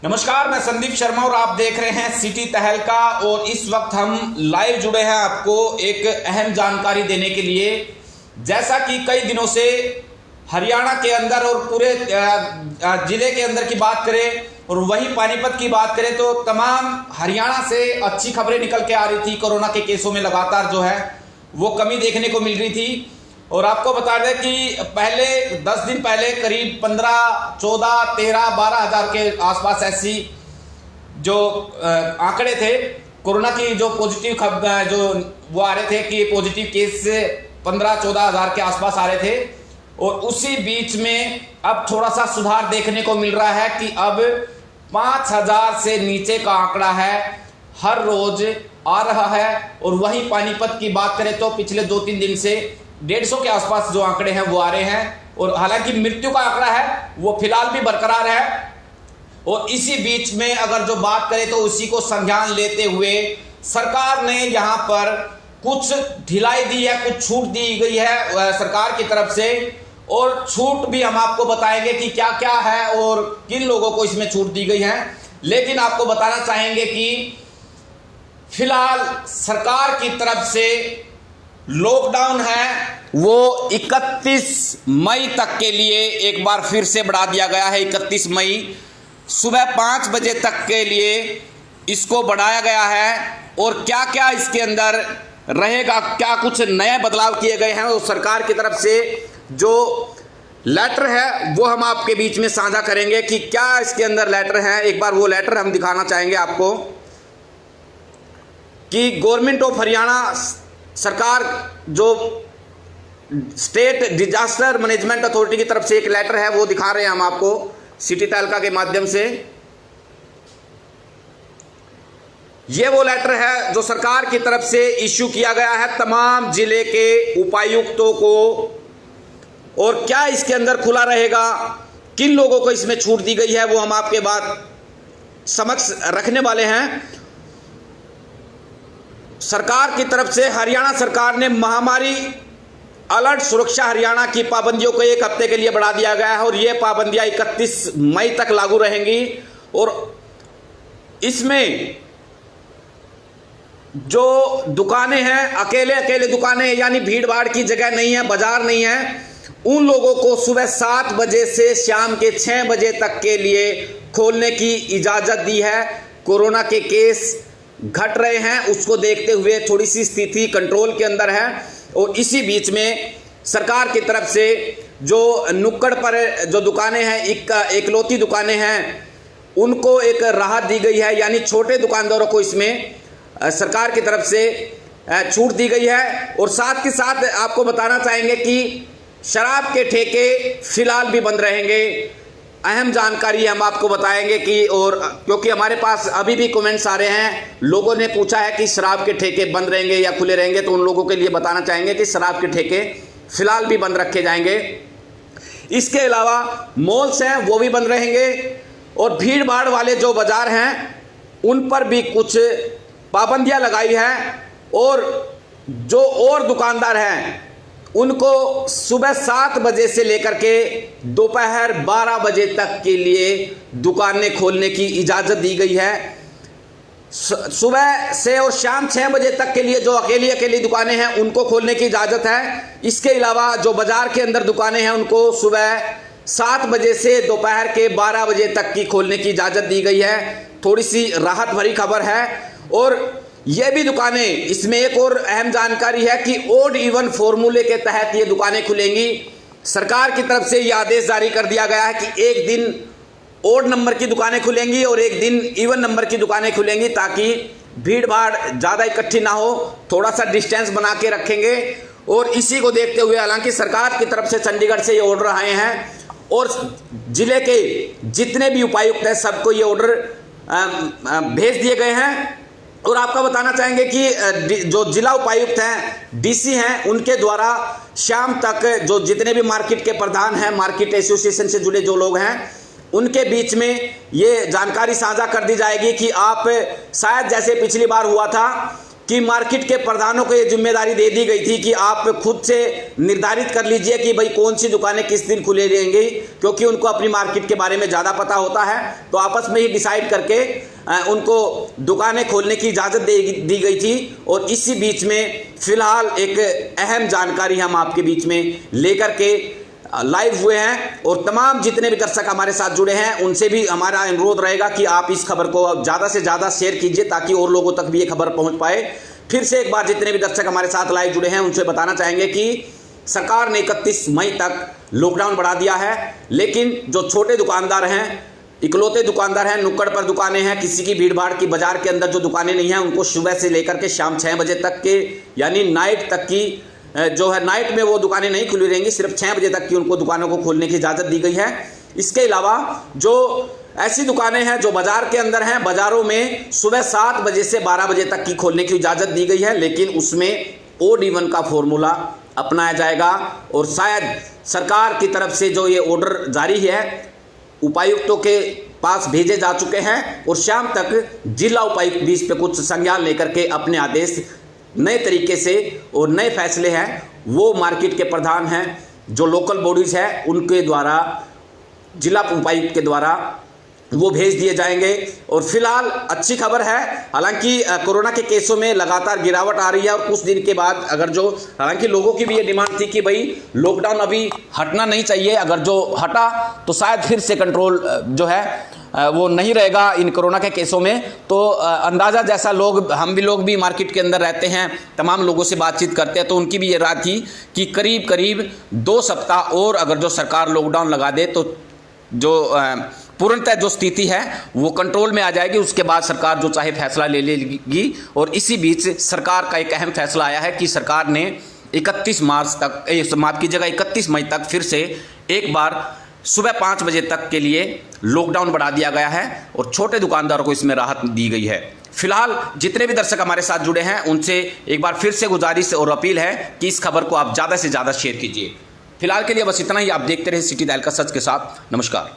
नमस्कार, मैं संदीप शर्मा और आप देख रहे हैं सिटी तहलका। और इस वक्त हम लाइव जुड़े हैं आपको एक अहम जानकारी देने के लिए। जैसा कि कई दिनों से हरियाणा के अंदर और पूरे जिले के अंदर की बात करें और वहीं पानीपत की बात करें तो तमाम हरियाणा से अच्छी खबरें निकल के आ रही थी। कोरोना के केसों में लगातार जो है वो कमी देखने को मिल रही थी। और आपको बता दें कि पहले 10 दिन पहले करीब 15, 14, 13, 12 हज़ार के आसपास ऐसी जो आंकड़े थे कोरोना की, जो पॉजिटिव जो वो आ रहे थे कि पॉजिटिव केस 15-14 हज़ार के आसपास आ रहे थे। और उसी बीच में अब थोड़ा सा सुधार देखने को मिल रहा है कि अब 5,000 से नीचे का आंकड़ा है, हर रोज आ रहा है। और वहीं पानीपत की बात करें तो पिछले 2-3 दिन से 150 के आसपास जो आंकड़े हैं वो आ रहे हैं। और हालांकि मृत्यु का आंकड़ा है वो फिलहाल भी बरकरार है। और इसी बीच में अगर जो बात करें तो उसी को संज्ञान लेते हुए सरकार ने यहाँ पर कुछ ढिलाई दी है, कुछ छूट दी गई है सरकार की तरफ से। और छूट भी हम आपको बताएंगे कि क्या क्या है और किन लोगों को इसमें छूट दी गई है। लेकिन आपको बताना चाहेंगे कि फिलहाल सरकार की तरफ से लॉकडाउन है वो 31 मई तक के लिए एक बार फिर से बढ़ा दिया गया है। 31 मई सुबह 5 बजे तक के लिए इसको बढ़ाया गया है। और क्या क्या इसके अंदर रहेगा, क्या कुछ नए बदलाव किए गए हैं और सरकार की तरफ से जो लेटर है वो हम आपके बीच में साझा करेंगे कि क्या इसके अंदर लेटर है। एक बार वो लेटर हम दिखाना चाहेंगे आपको कि गवर्नमेंट ऑफ हरियाणा सरकार जो स्टेट डिजास्टर मैनेजमेंट अथॉरिटी की तरफ से एक लेटर है वो दिखा रहे हैं हम आपको सिटी तहलका के माध्यम से। ये वो लेटर है जो सरकार की तरफ से इश्यू किया गया है तमाम जिले के उपायुक्तों को। और क्या इसके अंदर खुला रहेगा, किन लोगों को इसमें छूट दी गई है, वो हम आपके बाद समक्ष रखने वाले हैं। सरकार की तरफ से हरियाणा सरकार ने महामारी अलर्ट सुरक्षा हरियाणा की पाबंदियों को 1 हफ्ते के लिए बढ़ा दिया गया है। और ये पाबंदियां 31 मई तक लागू रहेंगी। और इसमें जो दुकानें हैं, अकेले अकेले दुकानें यानी भीड़ भाड़ की जगह नहीं है, बाजार नहीं है, उन लोगों को सुबह 7 बजे से शाम के 6 बजे तक के लिए खोलने की इजाजत दी है। कोरोना के केस घट रहे हैं, उसको देखते हुए थोड़ी सी स्थिति कंट्रोल के अंदर है। और इसी बीच में सरकार की तरफ से जो नुक्कड़ पर जो दुकानें हैं, एकलौती दुकानें हैं, उनको एक राहत दी गई है। यानी छोटे दुकानदारों को इसमें सरकार की तरफ से छूट दी गई है। और साथ के साथ आपको बताना चाहेंगे कि शराब के ठेके फिलहाल भी बंद रहेंगे। अहम जानकारी हम आपको बताएंगे कि, और क्योंकि हमारे पास अभी भी कमेंट्स आ रहे हैं, लोगों ने पूछा है कि शराब के ठेके बंद रहेंगे या खुले रहेंगे, तो उन लोगों के लिए बताना चाहेंगे कि शराब के ठेके फिलहाल भी बंद रखे जाएंगे। इसके अलावा मॉल्स हैं वो भी बंद रहेंगे। और भीड़ भाड़ वाले जो बाजार हैं उन पर भी कुछ पाबंदियां लगाई हैं। और जो और दुकानदार हैं उनको सुबह 7 बजे से लेकर के दोपहर 12 बजे तक के लिए दुकानें खोलने की इजाज़त दी गई है। सुबह से और शाम 6 बजे तक के लिए जो अकेली अकेली दुकानें हैं उनको खोलने की इजाज़त है। इसके अलावा जो बाज़ार के अंदर दुकानें हैं उनको सुबह 7 बजे से दोपहर के 12 बजे तक की खोलने की इजाज़त दी गई है। थोड़ी सी राहत भरी खबर है। और ये भी दुकानें, इसमें एक और अहम जानकारी है कि ओड इवन फॉर्मूले के तहत ये दुकानें खुलेंगी। सरकार की तरफ से ये आदेश जारी कर दिया गया है कि एक दिन ओड नंबर की दुकानें खुलेंगी और एक दिन इवन नंबर की दुकानें खुलेंगी, ताकि भीड़ भाड़ ज़्यादा इकट्ठी ना हो, थोड़ा सा डिस्टेंस बना के रखेंगे। और इसी को देखते हुए हालांकि सरकार की तरफ से चंडीगढ़ से ये ऑर्डर आए हैं और जिले के जितने भी उपायुक्त हैं सबको ये ऑर्डर भेज दिए गए हैं। और आपका बताना चाहेंगे कि जो जिला उपायुक्त हैं, डीसी हैं, उनके द्वारा शाम तक जो जितने भी मार्केट के प्रधान हैं, मार्केट एसोसिएशन से जुड़े जो लोग हैं, उनके बीच में ये जानकारी साझा कर दी जाएगी कि आप शायद जैसे पिछली बार हुआ था कि मार्केट के प्रधानों को ये जिम्मेदारी दे दी गई थी कि आप खुद से निर्धारित कर लीजिए कि भाई कौन सी दुकानें किस दिन खुले रहेंगी, क्योंकि उनको अपनी मार्केट के बारे में ज़्यादा पता होता है। तो आपस में ही डिसाइड करके उनको दुकानें खोलने की इजाज़त दी गई थी। और इसी बीच में फिलहाल एक अहम जानकारी हम आपके बीच में लेकर के लाइव हुए हैं, और तमाम जितने भी दर्शक हमारे साथ जुड़े हैं उनसे भी हमारा अनुरोध रहेगा कि आप इस खबर को ज़्यादा से ज़्यादा शेयर कीजिए ताकि और लोगों तक भी ये खबर पहुंच पाए। फिर से एक बार जितने भी दर्शक हमारे साथ लाइव जुड़े हैं उनसे बताना चाहेंगे कि सरकार ने 31 मई तक लॉकडाउन बढ़ा दिया है, लेकिन जो छोटे दुकानदार हैं, इकलौते दुकानदार हैं, नुक्कड़ पर दुकानें हैं, किसी की भीड़ भाड़ की बाजार के अंदर जो दुकानें नहीं हैं, उनको सुबह से लेकर के शाम 6 बजे तक के यानी नाइट तक की जो है नाइट में वो दुकानें नहीं खुली रहेंगी, सिर्फ 6 बजे तक की उनको दुकानों को खोलने की इजाज़त दी गई है। इसके अलावा जो ऐसी दुकानें हैं जो बाजार के अंदर हैं, बाजारों में सुबह 7 बजे से 12 बजे तक की खोलने की इजाज़त दी गई है, लेकिन उसमें ओड इवन का फॉर्मूला अपनाया जाएगा। और शायद सरकार की तरफ से जो ये ऑर्डर जारी है उपायुक्तों के पास भेजे जा चुके हैं, और शाम तक जिला उपायुक्त भी इस पर कुछ संज्ञान लेकर के अपने आदेश नए तरीके से और नए फैसले हैं वो मार्केट के प्रधान हैं, जो लोकल बॉडीज़ हैं उनके द्वारा, जिला उपायुक्त के द्वारा वो भेज दिए जाएंगे। और फिलहाल अच्छी खबर है, हालांकि कोरोना के केसों में लगातार गिरावट आ रही है, और कुछ दिन के बाद अगर जो, हालांकि लोगों की भी ये डिमांड थी कि भाई लॉकडाउन अभी हटना नहीं चाहिए, अगर जो हटा तो शायद फिर से कंट्रोल जो है वो नहीं रहेगा इन कोरोना के केसों में। तो अंदाज़ा जैसा हम भी मार्केट के अंदर रहते हैं, तमाम लोगों से बातचीत करते हैं, तो उनकी भी ये राय थी कि करीब करीब 2 सप्ताह और अगर जो सरकार लॉकडाउन लगा दे तो जो पूर्णतः जो स्थिति है वो कंट्रोल में आ जाएगी। उसके बाद सरकार जो चाहे फैसला ले लेगी। और इसी बीच सरकार का एक अहम फैसला आया है कि सरकार ने 31 मार्च तक, माफ की जगह 31 मई तक फिर से एक बार सुबह 5 बजे तक के लिए लॉकडाउन बढ़ा दिया गया है, और छोटे दुकानदारों को इसमें राहत दी गई है। फिलहाल जितने भी दर्शक हमारे साथ जुड़े हैं उनसे एक बार फिर से गुजारिश और अपील है कि इस खबर को आप ज़्यादा से ज़्यादा शेयर कीजिए। फिलहाल के लिए बस इतना ही। आप देखते रहे सिटी तहलका सच के साथ। नमस्कार।